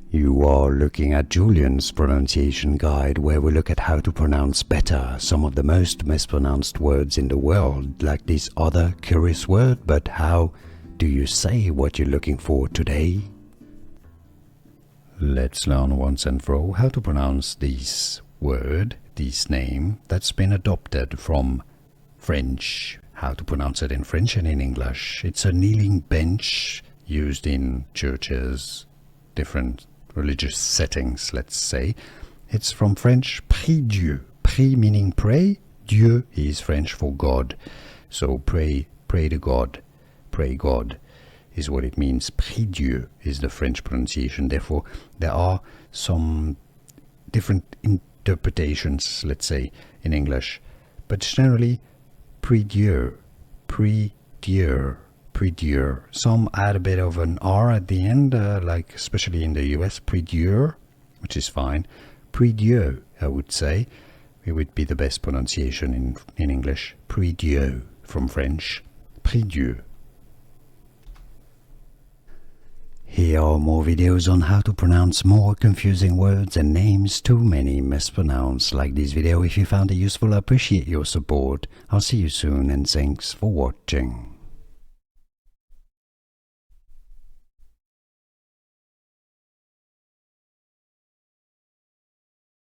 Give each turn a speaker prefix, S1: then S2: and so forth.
S1: You are looking at Julian's pronunciation guide, where we look at how to pronounce better some of the most mispronounced words in the world, like this other curious word. But how do you say what you're looking for today? Let's learn once and for all how to pronounce this word, this name that's been adopted from French. How to pronounce it in French and in English. It's a kneeling bench used in churches, different religious settings, let's say. It's from French Prie-Dieu. Prie meaning pray, Dieu is French for God. So pray to God, pray God is what it means. Prie-Dieu is the French pronunciation. Therefore, there are some different interpretations, let's say, in English. But generally, Prie-Dieu, Prie-Dieu, Prie-Dieu. Some add a bit of an R at the end, like especially in the US, Prie-Dieu, which is fine. Prie-Dieu, I would say, it would be the best pronunciation in English. Prie-Dieu from French, Prie-Dieu. Here are more videos on how to pronounce more confusing words and names too many mispronounced. Like this video if you found it useful. I appreciate your support. I'll see you soon and thanks for watching.